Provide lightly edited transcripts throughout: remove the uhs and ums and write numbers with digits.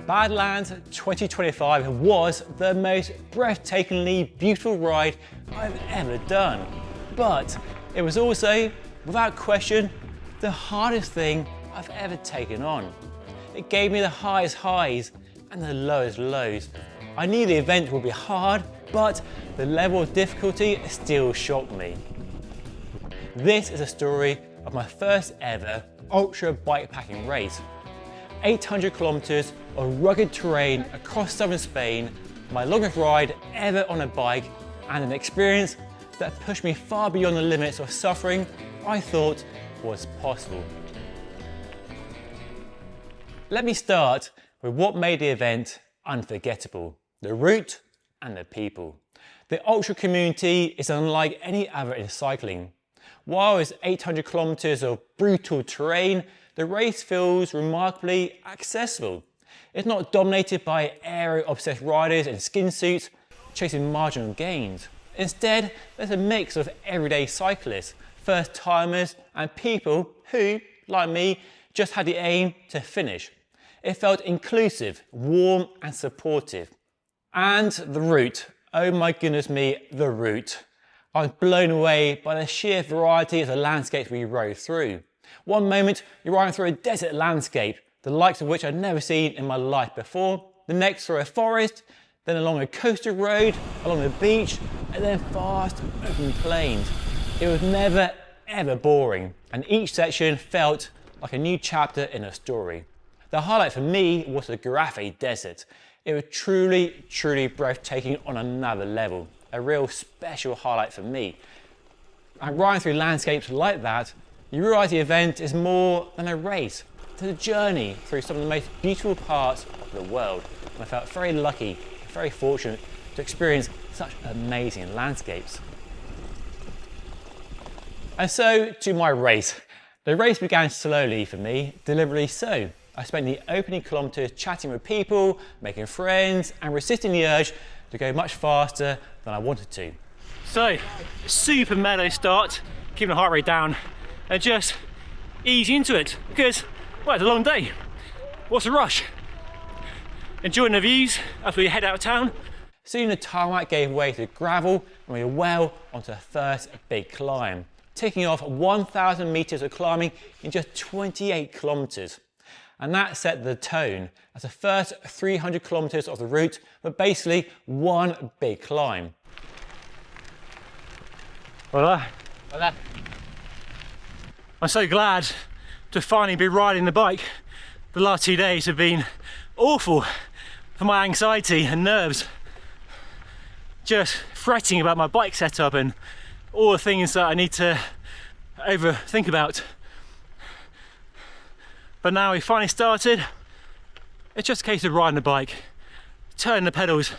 Badlands 2025 was the most breathtakingly beautiful ride I've ever done. But it was also, without question, the hardest thing I've ever taken on. It gave me the highest highs and the lowest lows. I knew the event would be hard, but the level of difficulty still shocked me. This is a story of my first ever ultra bikepacking race. 800 kilometers of rugged terrain across southern Spain, my longest ride ever on a bike, and an experience that pushed me far beyond the limits of suffering I thought was possible. Let me start with what made the event unforgettable: the route and the people. The ultra community is unlike any other in cycling. While it's 800 kilometers of brutal terrain, the race feels remarkably accessible. It's not dominated by aero-obsessed riders in skin suits chasing marginal gains. Instead, there's a mix of everyday cyclists, first-timers, and people who, like me, just had the aim to finish. It felt inclusive, warm, and supportive. And the route. Oh my goodness me, the route. I was blown away by the sheer variety of the landscapes we rode through. One moment, you're riding through a desert landscape, the likes of which I'd never seen in my life before. The next, through a forest, then along a coastal road, along the beach, and then fast open plains. It was never, ever boring, and each section felt like a new chapter in a story. The highlight for me was the Garaffe Desert. It was truly, truly breathtaking on another level. A real special highlight for me. And riding through landscapes like that, you realise the event is more than a race. It's a journey through some of the most beautiful parts of the world. And I felt very lucky, very fortunate to experience such amazing landscapes. And so to my race. The race began slowly for me, deliberately so. I spent the opening kilometres chatting with people, making friends, and resisting the urge to go much faster than I wanted to. So, super mellow start, keeping the heart rate down, and just ease into it, because, well, it's a long day. What's the rush? Enjoying the views as we head out of town. Soon the tarmac gave way to gravel, and we were well onto the first big climb, ticking off 1,000 metres of climbing in just 28 kilometres. And that set the tone, as the first 300 kilometres of the route were basically one big climb. Voila. Voila. I'm so glad to finally be riding the bike. The last 2 days have been awful for my anxiety and nerves. Just fretting about my bike setup and all the things that I need to overthink about. But now we finally started. It's just a case of riding the bike, turning the pedals.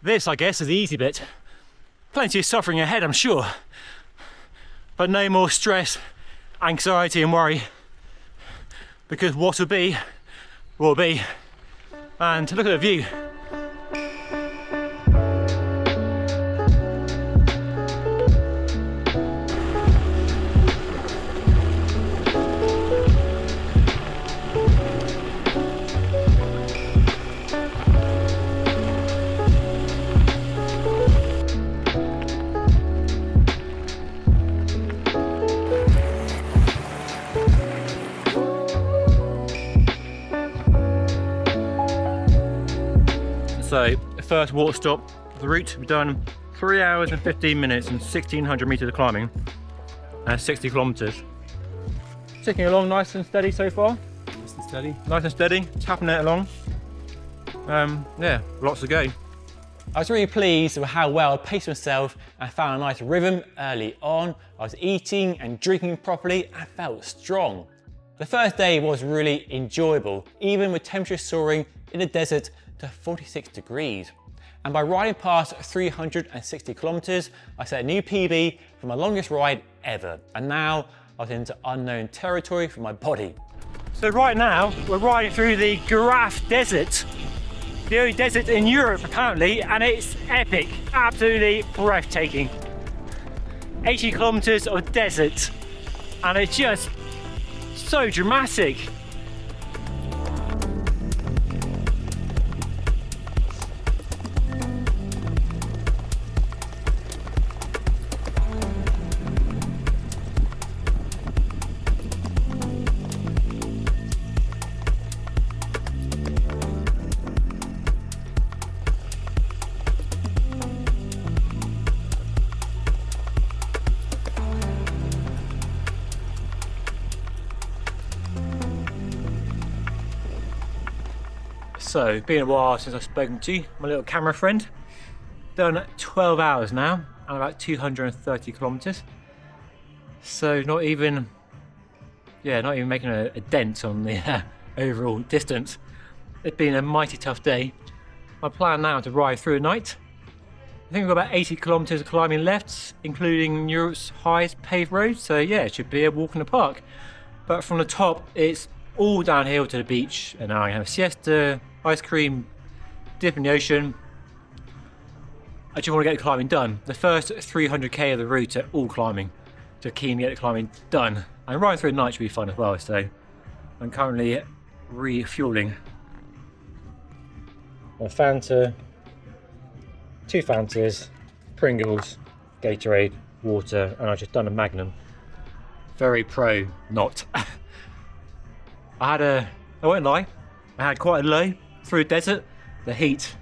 This, I guess, is the easy bit. Plenty of suffering ahead, I'm sure. But no more stress, anxiety and worry. Because what will be, will be. And look at the view. So, the first water stop of the route, we've done 3 hours and 15 minutes and 1,600 metres of climbing, 60 kilometres. Ticking along nice and steady so far. Nice and steady. Nice and steady, tapping it along. Yeah, lots to go. I was really pleased with how well I paced myself and found a nice rhythm early on. I was eating and drinking properly and felt strong. The first day was really enjoyable, even with temperatures soaring in the desert to 46 degrees. And by riding past 360 kilometers, I set a new PB for my longest ride ever. And now I was into unknown territory for my body. So right now, we're riding through the Garaffe Desert, the only desert in Europe apparently, and it's epic, absolutely breathtaking. 80 kilometers of desert, and it's just So dramatic. So, it's been a while since I've spoken to you, my little camera friend. Done 12 hours now, and about 230 kilometers. So not even making a dent on the overall distance. It's been a mighty tough day. My plan now to ride through the night. I think we've got about 80 kilometers of climbing left, including Europe's highest paved road. So yeah, it should be a walk in the park. But from the top, it's all downhill to the beach, and now I have a siesta, ice cream, dip in the ocean. I just want to get the climbing done. The first 300k of the route are all climbing. Just keen to get the climbing done. And riding through the night should be fun as well, so I'm currently refueling. A Fanta, 2 Fantas, Pringles, Gatorade, water, and I've just done a Magnum. Very pro not. I won't lie, I had quite a low through the desert. The heat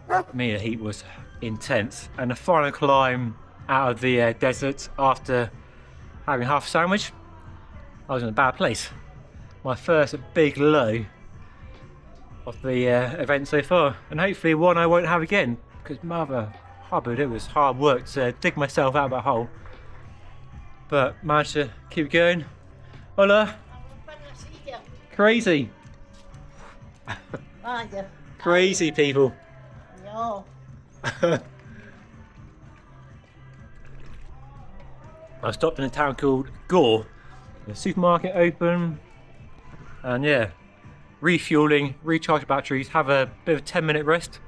was intense, and the final climb out of the desert after having half a sandwich, I was in a bad place. My first big low of the event so far, and hopefully one I won't have again, because mother hubbard, it was hard work to dig myself out of that hole, but managed to keep going. Hola. Crazy. Crazy people. No. I stopped in a town called Gore. The supermarket open, and yeah, refueling, recharge batteries, have a bit of a 10-minute rest.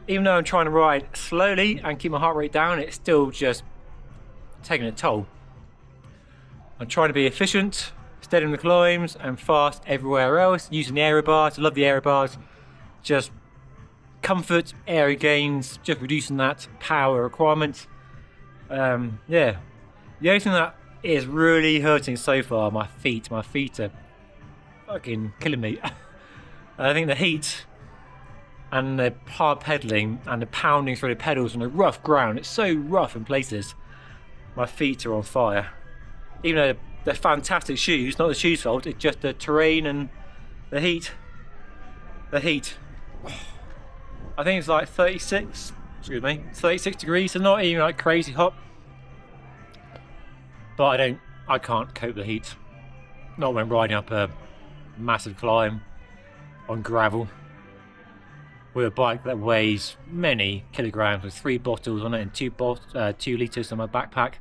Even though I'm trying to ride slowly and keep my heart rate down, it's still just taking a toll. I'm trying to be efficient, steady on the climbs, and fast everywhere else, using the aero bars. I love the aero bars. Just comfort, aero gains, just reducing that power requirement. Yeah. The only thing that is really hurting so far, my feet. My feet are fucking killing me. I think the heat and the hard pedaling and the pounding through the pedals on the rough ground, it's so rough in places. My feet are on fire. Even though they're fantastic shoes, not the shoes' fault, it's just the terrain and the heat. The heat. I think it's like 36 degrees, so not even like crazy hot. But I can't cope with the heat. Not when riding up a massive climb on gravel with a bike that weighs many kilograms with 3 bottles on it and 2 litres on my backpack.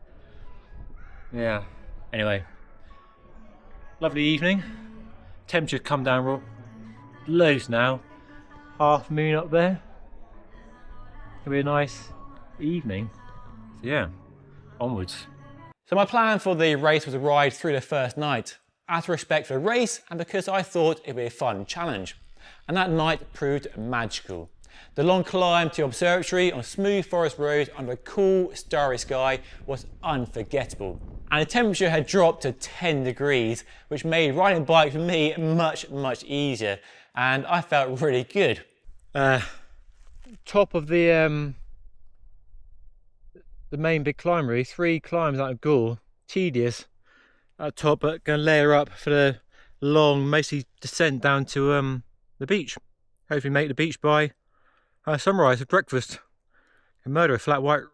Yeah. Anyway, lovely evening. Temperature's come down lows now. Half moon up there. It'll be a nice evening. So yeah, onwards. So my plan for the race was to ride through the first night, out of respect for the race and because I thought it'd be a fun challenge. And that night proved magical. The long climb to the observatory on a smooth forest road under a cool, starry sky was unforgettable. And the temperature had dropped to 10 degrees, which made riding a bike for me much, much easier. And I felt really good. Top of the main big climb really, 3 climbs out of Gore, tedious at top, but gonna layer up for the long, mostly descent down to the beach. Hopefully make the beach by sunrise for breakfast. And murder a flat white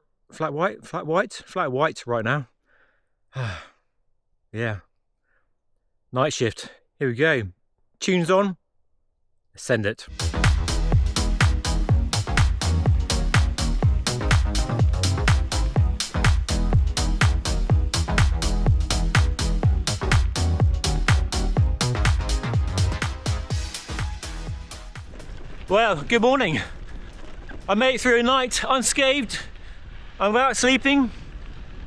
right now. Yeah. Night shift. Here we go. Tunes on. Send it. Well, good morning. I made it through the night unscathed. I'm out sleeping.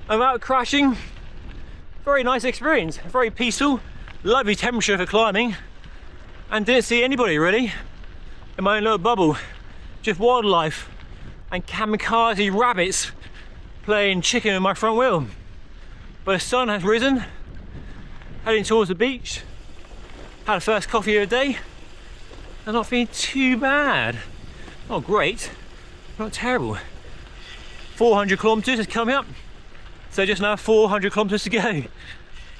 I'm out crashing. Very nice experience, very peaceful, lovely temperature for climbing, and didn't see anybody really in my own little bubble. Just wildlife and kamikaze rabbits playing chicken with my front wheel. But the sun has risen, heading towards the beach. Had a first coffee of the day, and not feeling too bad. Not great, not terrible. 400 kilometers is coming up, so just now 400 kilometers to go.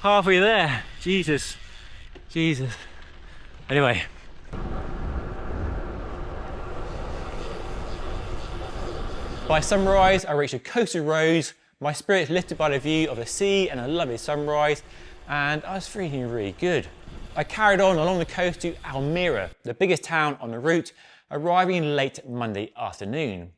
Halfway there, Jesus. Anyway. By sunrise, I reached the coastal roads, my spirits lifted by the view of the sea and a lovely sunrise, and I was feeling really good. I carried on along the coast to Almira, the biggest town on the route, arriving late Monday afternoon.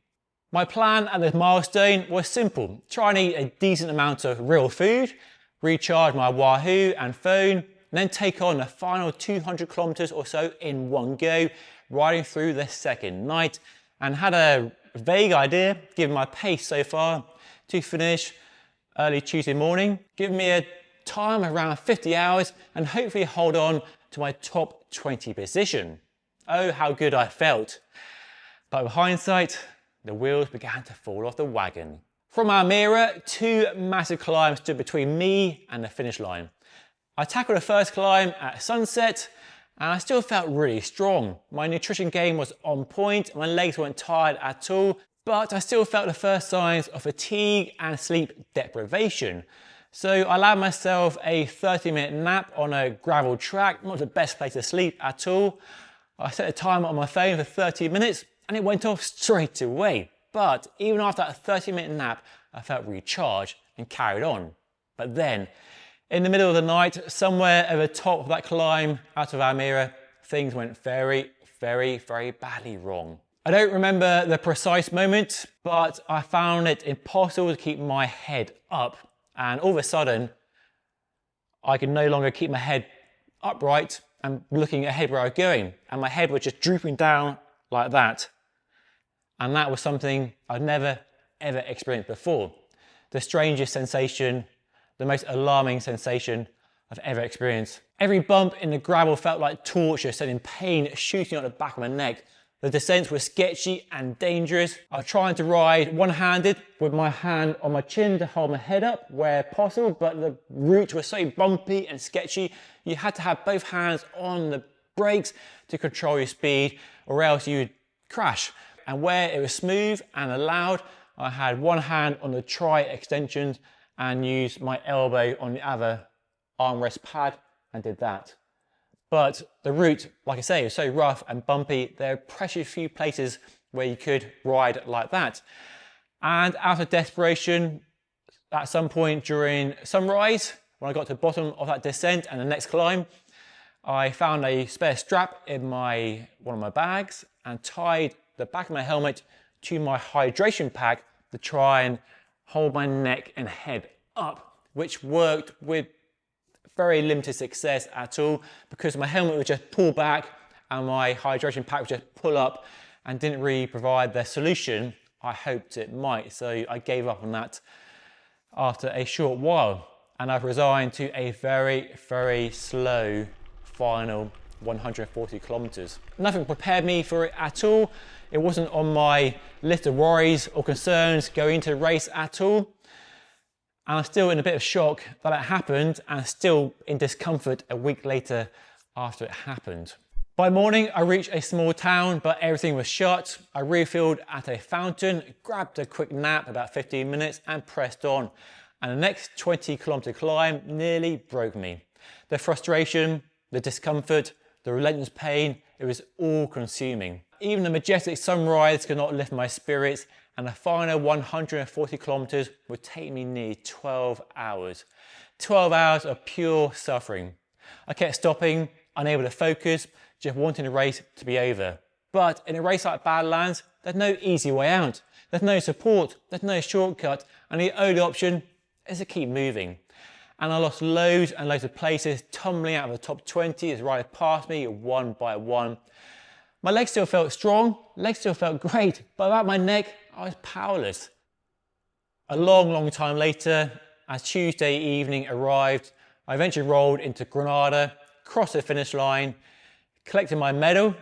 My plan at this milestone was simple: try and eat a decent amount of real food, recharge my Wahoo and phone, and then take on the final 200 kilometers or so in one go, riding through the second night, and had a vague idea, given my pace so far, to finish early Tuesday morning, giving me a time around 50 hours and hopefully hold on to my top 20 position. Oh, how good I felt. But with hindsight, the wheels began to fall off the wagon. From Almira, two massive climbs stood between me and the finish line. I tackled the first climb at sunset, and I still felt really strong. My nutrition game was on point, my legs weren't tired at all, but I still felt the first signs of fatigue and sleep deprivation. So I allowed myself a 30-minute nap on a gravel track, not the best place to sleep at all. I set a timer on my phone for 30 minutes and it went off straight away. But even after that 30-minute nap, I felt recharged and carried on. But then, in the middle of the night, somewhere at the top of that climb out of Almira, things went very badly wrong. I don't remember the precise moment, but I found it impossible to keep my head up. And all of a sudden, I could no longer keep my head upright and looking ahead where I was going. And my head was just drooping down like that. And that was something I'd never, ever experienced before. The strangest sensation, the most alarming sensation I've ever experienced. Every bump in the gravel felt like torture, sending pain shooting out the back of my neck. The descents were sketchy and dangerous. I was trying to ride one-handed with my hand on my chin to hold my head up where possible, but the route was so bumpy and sketchy, you had to have both hands on the brakes to control your speed, or else you'd crash. And where it was smooth and allowed, I had one hand on the tri-extensions and used my elbow on the other armrest pad and did that. But the route, like I say, was so rough and bumpy, there are precious few places where you could ride like that. And out of desperation, at some point during sunrise, when I got to the bottom of that descent and the next climb, I found a spare strap in one of my bags and tied the back of my helmet to my hydration pack to try and hold my neck and head up, which worked with very limited success at all because my helmet would just pull back and my hydration pack would just pull up and didn't really provide the solution I hoped it might. So I gave up on that after a short while, and I've resigned to a very slow final 140 kilometers. Nothing prepared me for it at all. It wasn't on my list of worries or concerns going into the race at all. And I'm still in a bit of shock that it happened and still in discomfort a week later after it happened. By morning, I reached a small town, but everything was shut. I refilled at a fountain, grabbed a quick nap, about 15 minutes, and pressed on. And the next 20-kilometer climb nearly broke me. The frustration, the discomfort, the relentless pain, it was all consuming. Even the majestic sunrise could not lift my spirits, and the final 140 kilometers would take me nearly 12 hours. 12 hours of pure suffering. I kept stopping, unable to focus, just wanting the race to be over. But in a race like Badlands, there's no easy way out. There's no support, there's no shortcut, and the only option is to keep moving. And I lost loads and loads of places, tumbling out of the top 20 as riders passed me one by one. My legs still felt strong, legs still felt great, but about my neck, I was powerless. A long time later, as Tuesday evening arrived, I eventually rolled into Granada, crossed the finish line, collected my medal,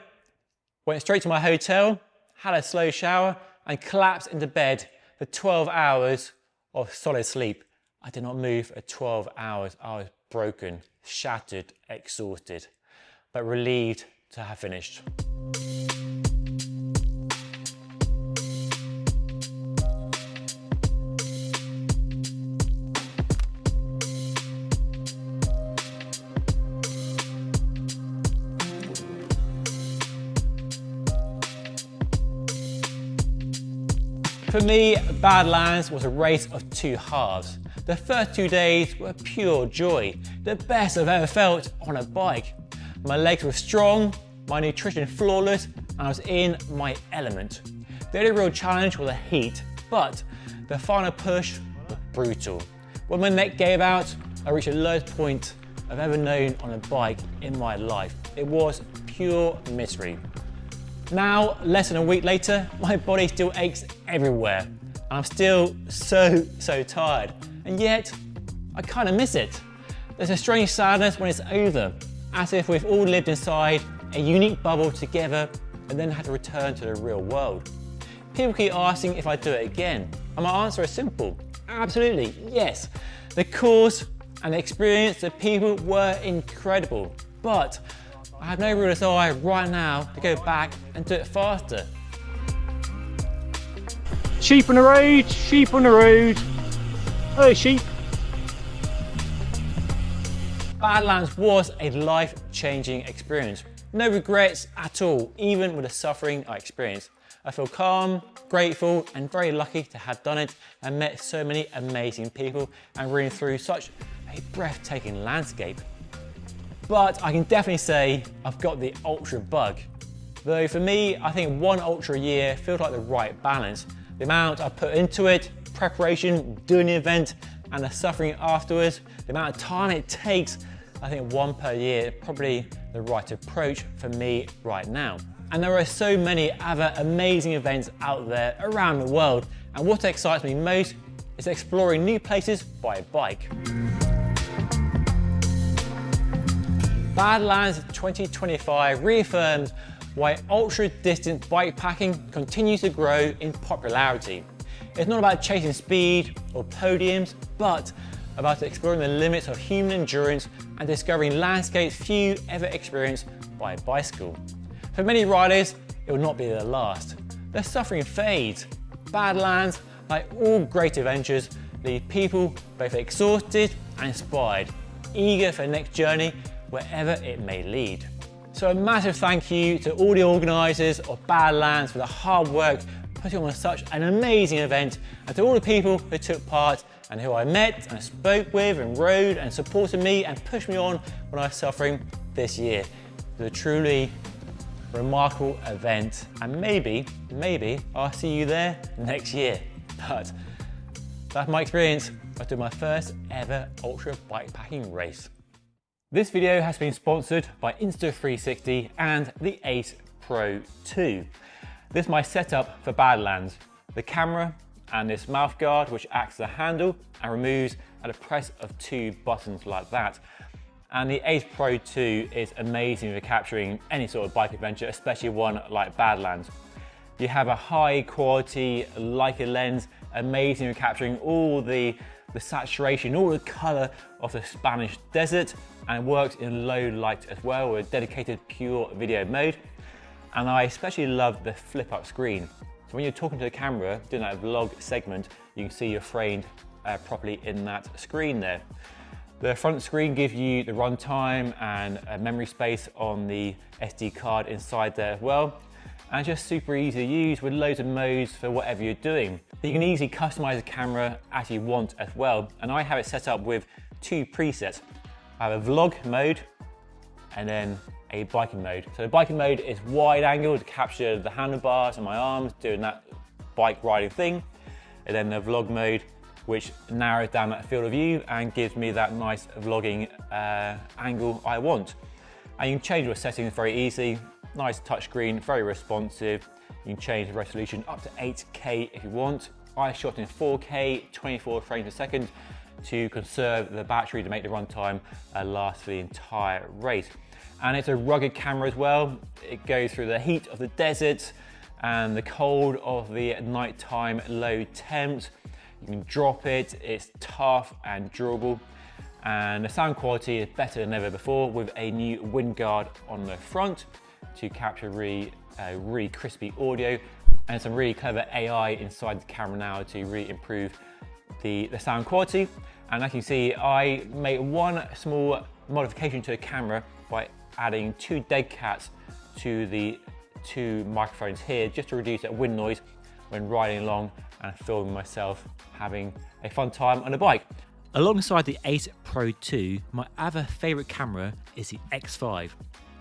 went straight to my hotel, had a slow shower, and collapsed into bed for 12 hours of solid sleep. I did not move for 12 hours. I was broken, shattered, exhausted, but relieved to have finished. For me, Badlands was a race of two halves. The first 2 days were pure joy, the best I've ever felt on a bike. My legs were strong, my nutrition flawless, and I was in my element. The only real challenge was the heat, but the final push was brutal. When my neck gave out, I reached the lowest point I've ever known on a bike in my life. It was pure misery. Now, less than a week later, my body still aches everywhere. And I'm still so tired. And yet, I kind of miss it. There's a strange sadness when it's over, as if we've all lived inside a unique bubble together and then had to return to the real world. People keep asking if I do it again, and my answer is simple. Absolutely, yes. The course and the experience, the people were incredible, but I have no real desire right now to go back and do it faster. Sheep on the road, sheep on the road. Oh, sheep. Badlands was a life-changing experience. No regrets at all, even with the suffering I experienced. I feel calm, grateful, and very lucky to have done it and met so many amazing people and ridden through such a breathtaking landscape. But I can definitely say I've got the ultra bug. Though for me, I think one ultra a year feels like the right balance. The amount I put into it, preparation, doing the event, and the suffering afterwards, the amount of time it takes, I think one per year is probably the right approach for me right now. And there are so many other amazing events out there around the world, and what excites me most is exploring new places by bike. Badlands 2025 reaffirms why ultra-distance bikepacking continues to grow in popularity. It's not about chasing speed or podiums, but about exploring the limits of human endurance and discovering landscapes few ever experienced by bicycle. For many riders, it will not be their last. Their suffering fades. Badlands, like all great adventures, leave people both exhausted and inspired, eager for the next journey, wherever it may lead. So a massive thank you to all the organisers of Badlands for the hard work putting on such an amazing event, and to all the people who took part and who I met and spoke with and rode and supported me and pushed me on when I was suffering this year. It was a truly remarkable event, and maybe I'll see you there next year. But that's my experience of doing my first ever ultra bikepacking race. This video has been sponsored by Insta360 and the Ace Pro 2. This is my setup for Badlands. The camera and this mouth guard which acts as a handle and removes at a press of 2 buttons like that. And the Ace Pro 2 is amazing for capturing any sort of bike adventure, especially one like Badlands. You have a high quality Leica lens, amazing for capturing all the saturation, all the color of the Spanish desert, and it works in low light as well with a dedicated pure video mode. And I especially love the flip up screen. So when you're talking to the camera, doing that vlog segment, you can see you're framed properly in that screen there. The front screen gives you the runtime and memory space on the SD card inside there as well. And just super easy to use with loads of modes for whatever you're doing. You can easily customize the camera as you want as well. And I have it set up with 2 presets. I have a vlog mode and then a biking mode. So the biking mode is wide angle to capture the handlebars and my arms doing that bike riding thing. And then the vlog mode, which narrows down that field of view and gives me that nice vlogging angle I want. And you can change your settings very easily. Nice touchscreen, very responsive. You can change the resolution up to 8K if you want. I shot in 4K, 24 frames per second. to conserve the battery to make the runtime last for the entire race. And it's a rugged camera as well. It goes through the heat of the desert and the cold of the nighttime low temps. You can drop it, it's tough and durable. And the sound quality is better than ever before with a new wind guard on the front to capture really crispy audio, and some really clever AI inside the camera now to really improve the sound quality. And as you can see, I made one small modification to the camera by adding 2 dead cats to the 2 microphones here, just to reduce that wind noise when riding along and filming myself having a fun time on a bike. Alongside the Ace Pro 2, my other favourite camera is the X5,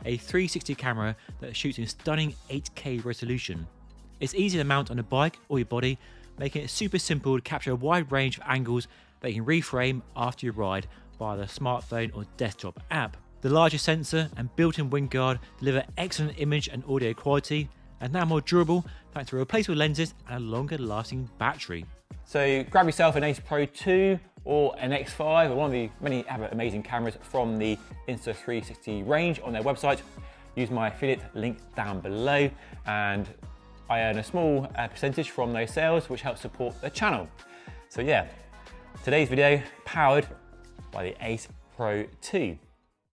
a 360 camera that shoots in stunning 8K resolution. It's easy to mount on a bike or your body, making it super simple to capture a wide range of angles that you can reframe after your ride via the smartphone or desktop app. The larger sensor and built-in wind guard deliver excellent image and audio quality, and now more durable thanks to replaceable lenses and a longer lasting battery. So grab yourself an Ace Pro 2 or an X5 or one of the many other amazing cameras from the Insta360 range on their website. Use my affiliate link down below and I earn a small percentage from those sales, which helps support the channel. So yeah, today's video powered by the Ace Pro 2.